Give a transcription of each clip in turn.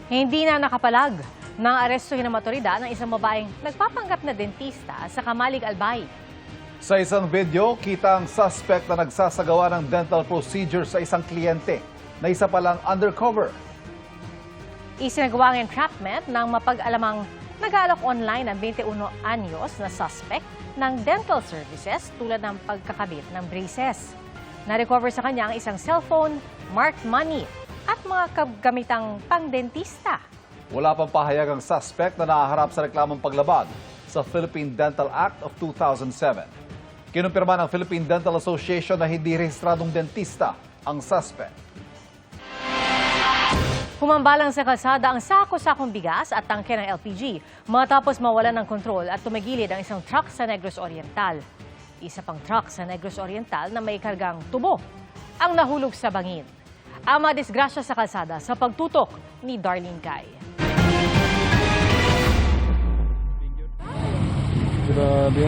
Hindi na nakapalag ng arestuhin ng otoridad ng isang babaeng nagpapanggap na dentista sa Kamalig, Albay. Sa isang video, kita ang suspect na nagsasagawa ng dental procedure sa isang kliyente na isa palang undercover. Isinagawa ang entrapment ng mapag-alamang nag-aalok online ng 21 anyos na suspect ng dental services tulad ng pagkakabit ng braces. Na-recover sa kanya ang isang cellphone, marked money at mga gamitang pang-dentista. Wala pang pahayag ang suspect na nahaharap sa reklamong paglabag sa Philippine Dental Act of 2007. Kinumpirma ng Philippine Dental Association na hindi rehistradong dentista ang suspect. Humambalang sa kalsada ang sako-sakong bigas at tangke ng LPG matapos mawalan ng kontrol at tumigilid ang isang truck sa Negros Oriental. Isa pang truck sa Negros Oriental na may kargang tubo ang nahulog sa bangin. Ang madisgrasya sa kalsada sa pagtutok ni Darlene Kai. Grabe.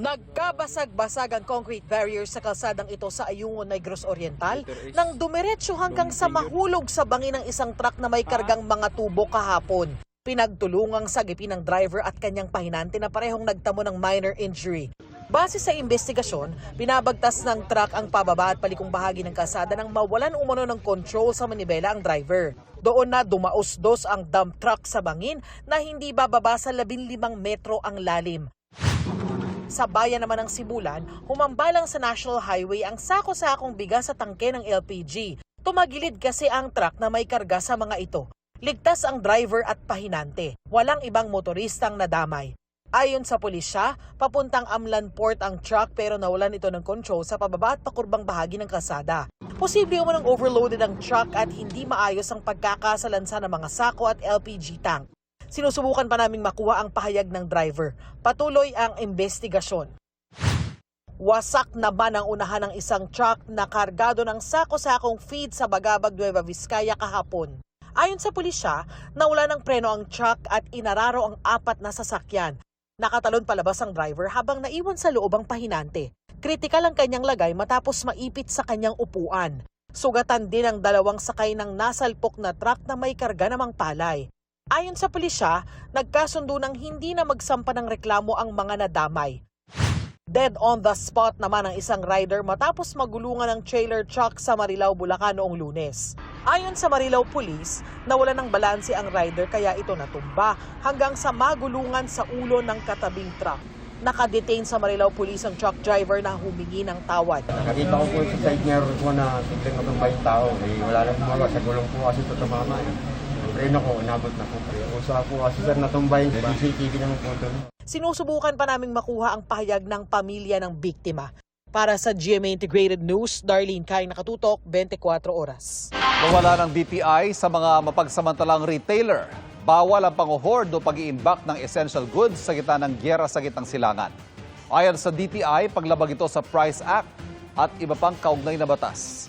Nagkabasag-basag ang concrete barrier sa kalsadang ito sa Ayungon, Negros Oriental nang dumiretso hanggang sa mahulog sa bangin ng isang truck na may kargang mga tubo kahapon. Pinagtulungang sagipin ng driver at kanyang pahinante na parehong nagtamo ng minor injury. Base sa investigasyon, binabagtas ng truck ang pababa at palikong bahagi ng kalsada nang mawalan umano ng control sa manibela ang driver. Doon na dumaos-dos ang dump truck sa bangin na hindi bababa sa 15 metro ang lalim. Sa bayan naman ng Sibulan, humambalang sa National Highway ang sako-sakong bigas sa tangke ng LPG. Tumagilid kasi ang truck na may karga sa mga ito. Ligtas ang driver at pahinante. Walang ibang motoristang nadamay. Ayon sa pulisya, papuntang Amlan Port ang truck pero nawalan ito ng control sa pababa at pakurbang bahagi ng kalsada. Posible umanong overloaded ang truck at hindi maayos ang pagkakasalansa ng mga sako at LPG tank. Sinusubukan pa naming makuha ang pahayag ng driver. Patuloy ang investigasyon. Wasak naman ang unahan ng isang truck na kargado ng sako-sakong feed sa Bagabag, Nueva Vizcaya kahapon. Ayon sa pulisya, nawala ng preno ang truck at inararo ang 4 na sasakyan. Nakatalon palabas ang driver habang naiwan sa loob ang pahinante. Kritikal ang kanyang lagay matapos maipit sa kanyang upuan. Sugatan din ang 2 sakay ng nasalpok na truck na may karga namang palay. Ayon sa pulisya, nagkasundo ng hindi na magsampa ng reklamo ang mga nadamay. Dead on the spot naman ang isang rider matapos magulungan ng trailer truck sa Marilao, Bulacan noong Lunes. Ayon sa Marilao Police, nawalan ng balanse ang rider kaya ito natumba hanggang sa magulungan sa ulo ng katabing truck. Nakadetain sa Marilao Police ang truck driver na humingi ng tawad. Nakita ko po sa side mirror ko na simpleng matumbay yung tao. Wala nang gumawa. Sa gulong po kasi ito tumama. Preno ko, inabot na po. Usa po kasi sir natumbay. CCTV naman po doon. Sinusubukan pa naming makuha ang pahayag ng pamilya ng biktima. Para sa GMA Integrated News, Darlene Kai, nakatutok, 24 oras. Nawala ng DTI sa mga mapagsamantalang retailer. Bawal ang pang-hoard o pag-i-imbak ng essential goods sa gitna ng gyera sa gitnang silangan. Ayon sa DTI, paglabag ito sa Price Act at iba pang kaugnay na batas.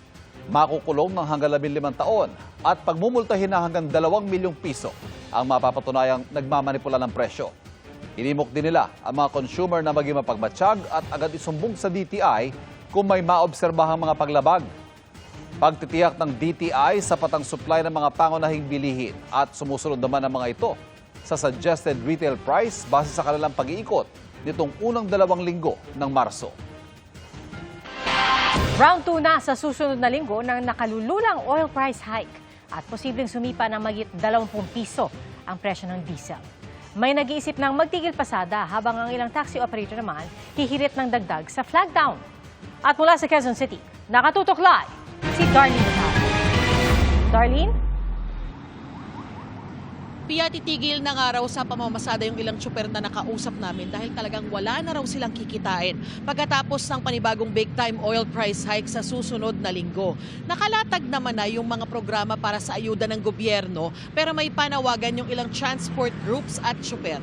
Makukulong ng hanggang 15 taon at pagmumultahin na hanggang 2 milyong piso ang mapapatunayang nagmamanipula ng presyo. Inimok din nila ang mga consumer na maging mapagmatsyag at agad isumbong sa DTI kung may maobserbahang mga paglabag. Pagtitiyak ng DTI sa patang supply ng mga pangunahing bilihin at sumusunod naman ang mga ito sa suggested retail price base sa kanilang pag-iikot nitong unang 2 linggo ng Marso. Round 2 na sa susunod na linggo ng nakalululang oil price hike at posibleng sumipa ng magit 20 piso ang presyo ng diesel. May nag-iisip ng magtigil pasada habang ang ilang taxi operator naman hihirit ng dagdag sa flag down. At mula sa Quezon City, nakatutok live si Darlene Kai. Darlene? Titigil na nga raw sa pamamasada yung ilang tsuper na nakausap namin dahil talagang wala na raw silang kikitain pagkatapos ng panibagong big time oil price hike sa susunod na linggo. Nakalatag naman na yung mga programa para sa ayuda ng gobyerno pero may panawagan yung ilang transport groups at tsuper.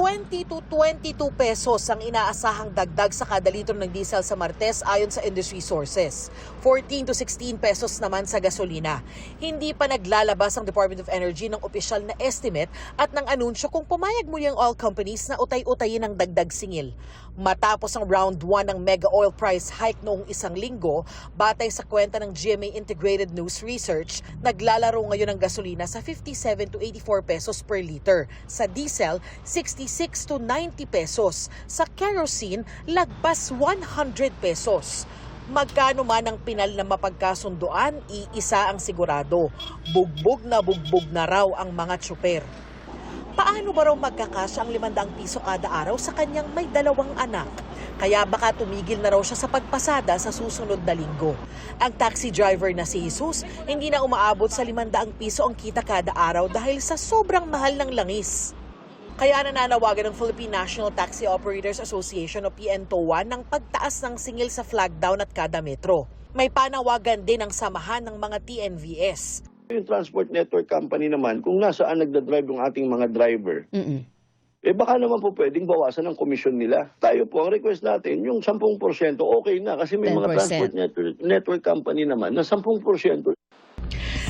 20 to 22 pesos ang inaasahang dagdag sa kada litro ng diesel sa Martes ayon sa industry sources. 14 to 16 pesos naman sa gasolina. Hindi pa naglalabas ang Department of Energy ng opisyal na estimate at ng anunsyo kung pumayag muli ang oil companies na utay-utayin ang dagdag singil. Matapos ang round 1 ng mega oil price hike noong isang linggo, batay sa kwenta ng GMA Integrated News Research, naglalaro ngayon ang gasolina sa 57 to 84 pesos per liter. Sa diesel, 66 to 90 pesos. Sa kerosene, lagpas 100 pesos. Magkano man ang pinal na mapagkasunduan, iisa ang sigurado. Bugbog na raw ang mga tsuper. Paano ba raw magkakasya ang 500 piso kada araw sa kanyang may 2 anak? Kaya baka tumigil na raw siya sa pagpasada sa susunod na linggo. Ang taxi driver na si Jesus, hindi na umaabot sa 500 piso ang kita kada araw dahil sa sobrang mahal ng langis. Kaya nananawagan ng Philippine National Taxi Operators Association o PNTOA ng pagtaas ng singil sa flagdown at kada metro. May panawagan din ang samahan ng mga TNVS. Yung transport network company naman, kung nasaan nagdadrive yung ating mga driver, baka naman po pwedeng bawasan ang komisyon nila. Tayo po, ang request natin, yung 10% okay na kasi may 10%. mga transport network company naman na 10%.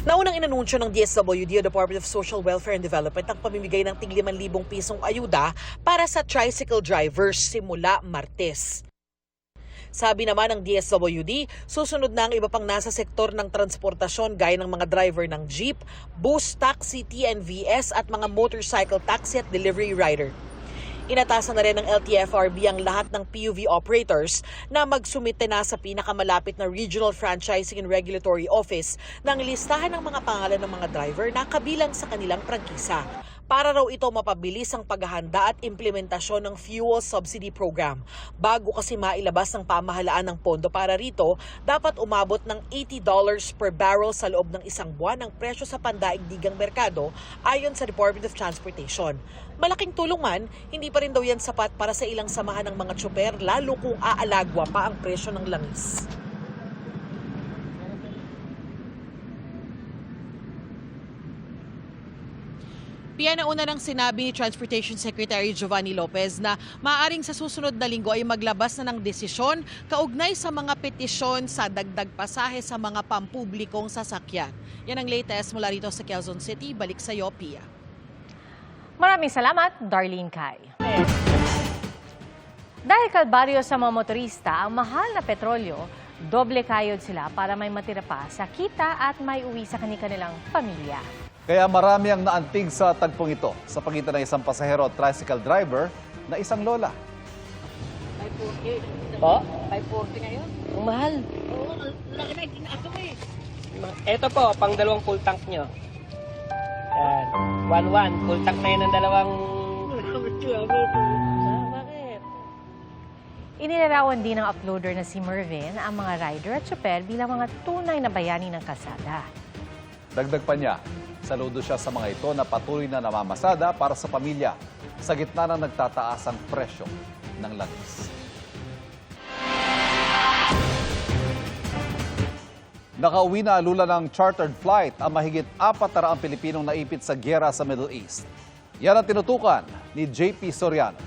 Naunang inanunsyo ng DSWD o Department of Social Welfare and Development ang pamimigay ng tig 5,000 pisong ayuda para sa tricycle drivers simula Martes. Sabi naman ng DSWD, susunod na ang iba pang nasa sektor ng transportasyon gaya ng mga driver ng jeep, bus, taxi, TNVS at mga motorcycle taxi at delivery rider. Inatasan na rin ng LTFRB ang lahat ng PUV operators na magsumite na sa pinakamalapit na Regional Franchising and Regulatory Office ng listahan ng mga pangalan ng mga driver na kabilang sa kanilang prangkisa. Para raw ito mapabilis ang paghahanda at implementasyon ng fuel subsidy program. Bago kasi mailabas ng pamahalaan ng pondo para rito, dapat umabot ng $80 per barrel sa loob ng isang buwan ang presyo sa pandaigdigang merkado ayon sa Department of Transportation. Malaking tulong man, hindi pa rin daw yan sapat para sa ilang samahan ng mga tsuper lalo kung aalagwa pa ang presyo ng langis. Nauna nang sinabi ni Transportation Secretary Giovanni Lopez na maaaring sa susunod na linggo ay maglabas na ng desisyon kaugnay sa mga petisyon sa dagdag pasahe sa mga pampublikong sasakyan. Yan ang latest mula rito sa Quezon City. Balik sa iyo, Pia. Maraming salamat, Darlene Kai. Dahil kalbaryo sa mga motorista, ang mahal na petrolyo, doble kayod sila para may matira pa sa kita at may uwi sa kanilang pamilya. Kaya marami ang naantig sa tagpong ito sa pagitan ng isang pasahero at tricycle driver na isang lola. 540. Po? 540 ngayon. Ang mahal. Oo, laki na itinaas mo eh. Ito po, pang 2 full tank nyo. Yan. 1-1. Full tank na yun ng 2. Bakit? Inilarawan din ng uploader na si Mervin ang mga rider at tsuper bilang mga tunay na bayani ng kalsada. Dagdag pa niya, saludo siya sa mga ito na patuloy na namamasada para sa pamilya sa gitna ng nagtataas ang presyo ng langis. Nakauwi na alula ng chartered flight ang mahigit 400 Pilipinong naipit sa giyera sa Middle East. Yan ang tinutukan ni JP Soriano.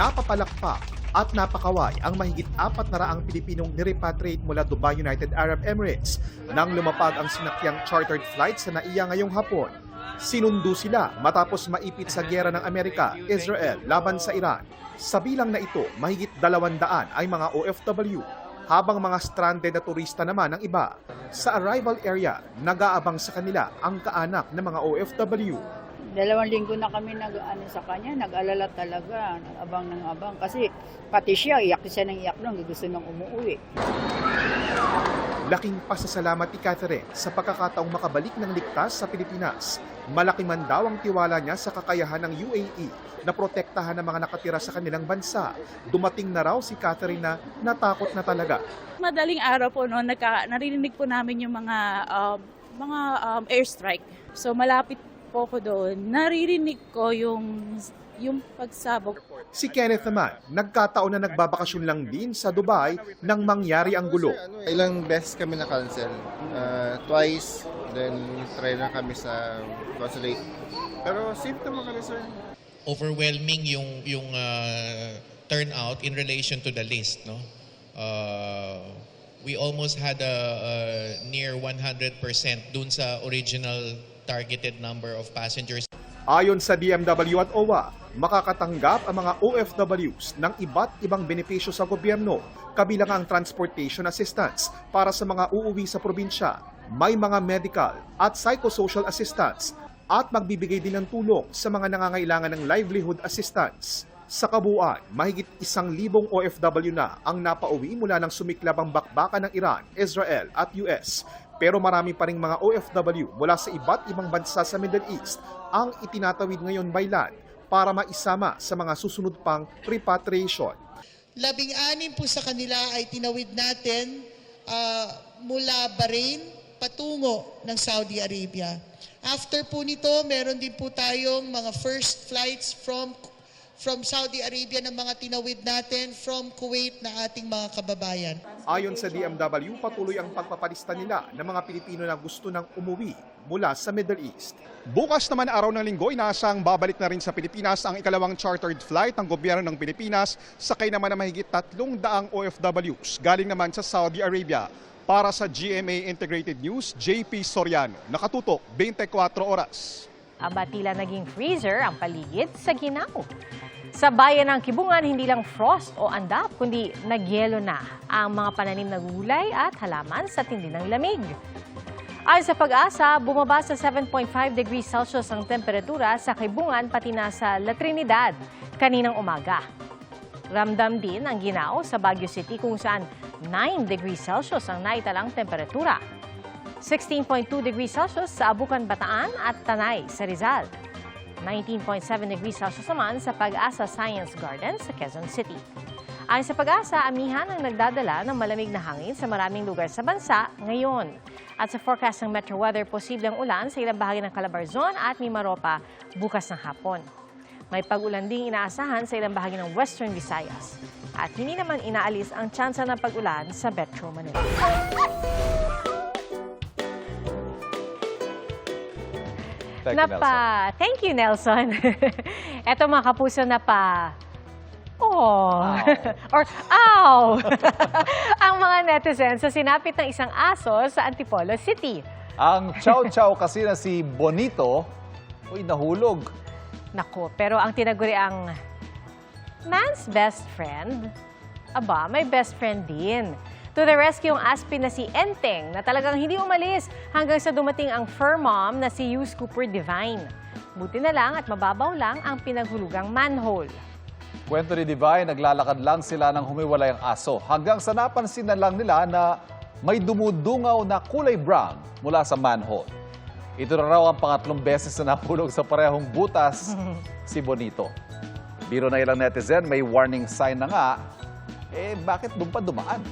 Napapalakpak at napakaway ang mahigit 400 Pilipinong nirepatriate mula Dubai, United Arab Emirates nang lumapag ang sinakyang chartered flight sa NAIA ngayong hapon. Sinundo sila matapos maipit sa giyera ng Amerika, Israel laban sa Iran. Sa bilang na ito, mahigit 200 ay mga OFW, habang mga stranded na turista naman ang iba. Sa arrival area, nag-aabang sa kanila ang kaanak ng mga OFW. 2 linggo na kami sa kanya, nag-alala talaga, abang ng abang. Kasi pati siya, iyak siya ng iyak nung gusto nang umuwi. Laking pasasalamat ni Catherine sa pagkakataong makabalik ng ligtas sa Pilipinas. Malaki man daw ang tiwala niya sa kakayahan ng UAE na protektahan ang mga nakatira sa kanilang bansa. Dumating na raw si Catherine na natakot na talaga. Madaling araw po, no, narinig po namin yung mga airstrike. So malapit po ko doon, naririnig ko yung pagsabog. Si Kenneth naman, nagkataon na nagbabakasyon lang din sa Dubai nang mangyari ang gulo. Ilang beses kami na-cancel. Twice then try na kami sa consulate. Pero safe naman kami, sir. Overwhelming yung turnout in relation to the list, no? We almost had a near 100% dun sa original targeted number of passengers. Ayon sa DMW at OWA, makakatanggap ang mga OFWs ng iba't ibang benepisyo sa gobyerno, kabilang ang transportation assistance para sa mga uuwi sa probinsya, may mga medical at psychosocial assistance, at magbibigay din ng tulong sa mga nangangailangan ng livelihood assistance. Sa kabuuan, mahigit 1,000 OFW na ang napauwi mula ng sumiklab ang bakbakan ng Iran, Israel at US. Pero marami pa ring mga OFW mula sa iba't ibang bansa sa Middle East ang itinatawid ngayon by land para maisama sa mga susunod pang repatriation. 16 po sa kanila ay tinawid natin mula Bahrain patungo ng Saudi Arabia. After po nito, meron din po tayong mga first flights from Saudi Arabia ng mga tinawid natin from Kuwait na ating mga kababayan. Ayon sa DMW, patuloy ang pagpapalista nila ng mga Pilipino na gusto nang umuwi mula sa Middle East. Bukas naman araw ng linggo, inaasang babalik na rin sa Pilipinas ang ikalawang chartered flight ng gobyerno ng Pilipinas, sakay naman na mahigit 300 OFWs galing naman sa Saudi Arabia. Para sa GMA Integrated News, JP Soriano, nakatutok 24 oras. Aba, tila naging freezer ang paligid sa Ginao. Sa bayan ng Kibungan, hindi lang frost o andap, kundi nagyelo na ang mga pananim na gulay at halaman sa tindi ng lamig. Ayon sa Pag-asa, bumaba sa 7.5 degrees Celsius ang temperatura sa Kibungan pati na sa La Trinidad kaninang umaga. Ramdam din ang Ginao sa Baguio City kung saan 9 degrees Celsius ang naitalang temperatura. 16.2 degrees Celsius sa Abucan, Bataan at Tanay sa Rizal. 19.7 degrees Celsius naman sa Pag-asa Science Garden sa Quezon City. Ayon sa Pag-asa, amihan ang nagdadala ng malamig na hangin sa maraming lugar sa bansa ngayon. At sa forecast ng Metro Weather, posibleng ulan sa ilang bahagi ng Calabarzon at Mimaropa bukas ng hapon. May pag-ulan ding inaasahan sa ilang bahagi ng Western Visayas. At hindi naman inaalis ang tsansa ng pag-ulan sa Metro Manila. Thank you, Nelson. Eto mga kapuso or ow! Ang mga netizens sa sinapit ng isang aso sa Antipolo City. Ang chow-chow kasi na si Bonito, nahulog. Naku, pero ang tinaguri ang man's best friend, aba, may best friend din. To the rescue ang aspin na si Enteng na talagang hindi umalis hanggang sa dumating ang fur mom na si Hughes Cooper Divine. Buti na lang at mababaw lang ang pinaghulugang manhole. Kwento ni Divine, naglalakad lang sila nang humiwalay ang aso hanggang sa napansin na lang nila na may dumudungaw na kulay brown mula sa manhole. Ito na raw ang pangatlong beses na napulog sa parehong butas si Bonito. Biro na ilang netizen, may warning sign na nga. Bakit doon pa dumaan?